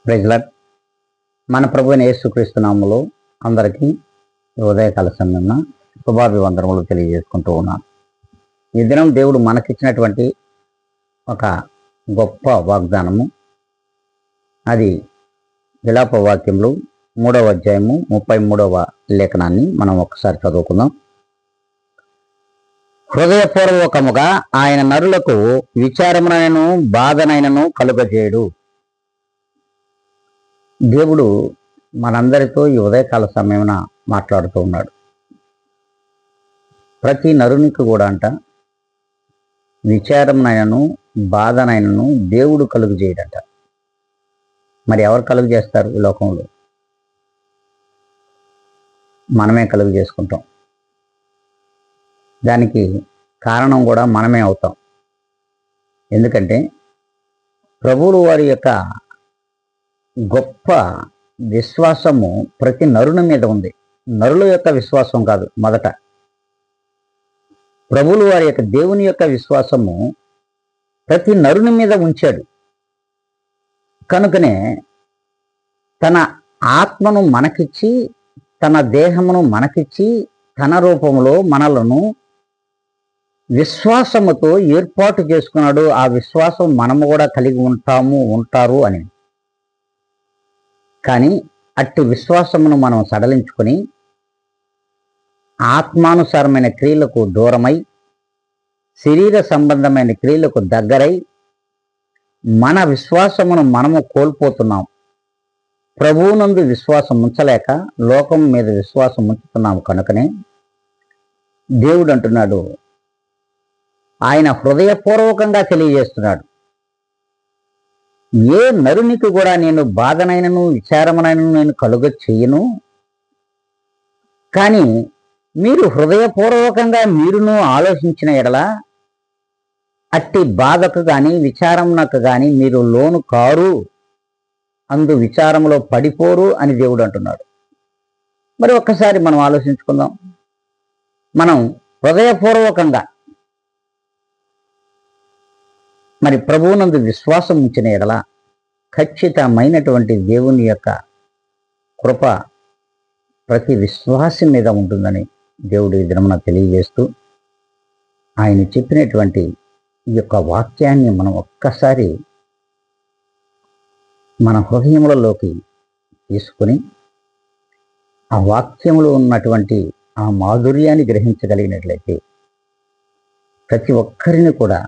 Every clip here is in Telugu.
Praise lord. మన ప్రభు అయిన యేసుక్రీస్తు నామములో అందరికీ ఉదయకాల సమయంలో శుభాభివందనములు తెలియజేసుకుంటూ ఉన్నాను. ఈ దినం దేవుడు మనకిచ్చినటువంటి ఒక గొప్ప వాగ్దానము. అది విలాప వాక్యములు 3వ అధ్యాయము 33వ లేఖనాన్ని మనం ఒకసారి చదువుకుందాం. హృదయపూర్వకముగా ఆయన నరులకు విచారమునైనను బాధనైనను కలుగజేయుడు. దేవుడు మనందరితో ఈ ఉదయకాల సమయమున మాట్లాడుతూ ఉన్నాడు. ప్రతి నరునికి కూడా విచారమునైనను బాధనైనను దేవుడు కలుగు చేయడట. మరి ఎవరు కలుగు చేస్తారు? ఈ లోకంలో మనమే కలుగు చేసుకుంటాం. దానికి కారణం కూడా మనమే అవుతాం. ఎందుకంటే ప్రభువులు వారి యొక్క గొప్ప విశ్వాసము ప్రతి నరుని మీద ఉంది. నరుల యొక్క విశ్వాసం కాదు. మొదట ప్రభువులు వారి యొక్క దేవుని యొక్క విశ్వాసము ప్రతి నరుని మీద ఉంచాడు. కనుకనే తన ఆత్మను మనకిచ్చి, తన దేహమును మనకిచ్చి, తన రూపంలో మనలను విశ్వాసముతో ఏర్పాటు చేసుకున్నాడు. ఆ విశ్వాసం మనము కూడా కలిగి ఉంటారు అని. కానీ అట్టి విశ్వాసమును మనం సడలించుకొని ఆత్మానుసారమైన క్రియలకు దూరమై, శరీర సంబంధమైన క్రియలకు దగ్గరై మన విశ్వాసమును మనము కోల్పోతున్నాం. ప్రభువునందు విశ్వాసం ఉంచలేక లోకం మీద విశ్వాసం ఉంచుతున్నాము. కనుకనే దేవుడు అంటున్నాడు, ఆయన హృదయపూర్వకంగా తెలియజేస్తున్నాడు, ఏ నరునికి కూడా నేను బాధనైనను విచారమునైనను నేను కలుగ చేయను. కానీ మీరు హృదయపూర్వకంగా మీరును ఆలోచించిన ఎడల అట్టి బాధకు కానీ విచారమునకు కానీ మీరు లోను కారు, అందు విచారములో పడిపోరు అని దేవుడు అంటున్నాడు. మరి ఒక్కసారి మనం ఆలోచించుకుందాం. మనం హృదయపూర్వకంగా మరి ప్రభువునందు విశ్వాసం ఉంచిన ఎడల ఖచ్చితమైనటువంటి దేవుని యొక్క కృప ప్రతి విశ్వాసం మీద ఉంటుందని దేవుడు ఈ దినమున తెలియజేస్తూ, ఆయన చెప్పినటువంటి ఈ యొక్క వాక్యాన్ని మనం ఒక్కసారి మన హృదయములలోకి తీసుకుని ఆ వాక్యములో ఉన్నటువంటి ఆ మాధుర్యాన్ని గ్రహించగలిగినట్లయితే ప్రతి ఒక్కరిని కూడా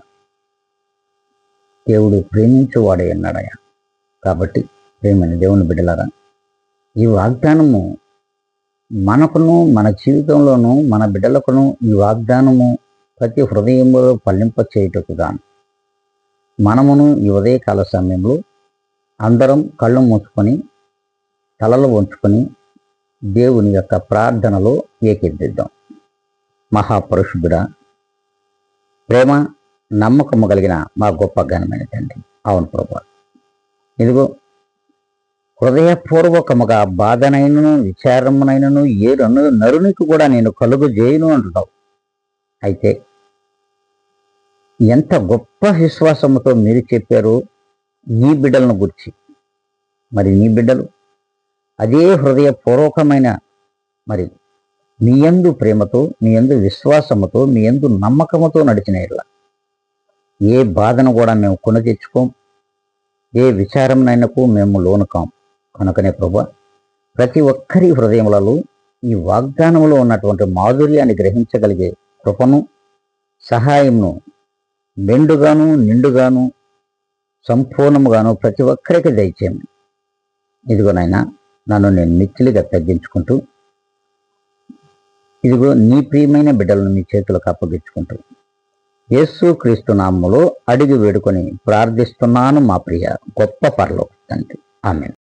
దేవుడు ప్రేమించువాడే అన్నాడయ. కాబట్టి ప్రేమని దేవుని బిడ్డలారా, ఈ వాగ్దానము మనకును మన జీవితంలోనూ మన బిడ్డలకును ఈ వాగ్దానము ప్రతి హృదయంలో పల్లింప చేయుటకు గాను మనమును ఈ ఉదయకాల సమయంలో అందరం కళ్ళు మూసుకొని తలలు వంచుకొని దేవుని యొక్క ప్రార్థనలో ఏకీభవిద్దాం. మహాపరుషుడా, ప్రేమ నమ్మకము కలిగిన మా గొప్ప ఘనమైన తండ్రి, అవును ప్రభువా, ఇదిగో హృదయపూర్వకముగా బాధనైనను విచారమునైనను ఏ నరునికి కూడా నేను కలుగు చేయను అంటున్నావు. అయితే ఎంత గొప్ప విశ్వాసముతో మీరు చెప్పారు నీ బిడ్డలను గురించి. మరి నీ బిడ్డలు అదే హృదయపూర్వకమైన మరి మీ యందు ప్రేమతో, మీ యందు విశ్వాసముతో, మీ యందు నమ్మకముతో నడిచిన ఇలా ఏ బాధను కూడా మేము కొని తెచ్చుకోం, ఏ విచారంనైనకు మేము లోనుకాం. కనుకనే ప్రభువా, ప్రతి ఒక్కరి హృదయములలో ఈ వాగ్దానంలో ఉన్నటువంటి మాధుర్యాన్ని గ్రహించగలిగే కృపను, సహాయంను మెండుగాను నిండుగాను సంపూర్ణముగాను ప్రతి ఒక్కరికి దయచేయండి. ఇదిగోనైనా నన్ను నేను మిక్కిలిగా తగ్గించుకుంటూ, ఇదిగో నీ ప్రియమైన బిడ్డలను మీ చేతులకు అప్పగించుకుంటూ యేసుక్రీస్తు నామములో అడిగి వేడుకొని ప్రార్థిస్తున్నాను మా ప్రియ గొప్ప పరలోక తండ్రి. ఆమేన్.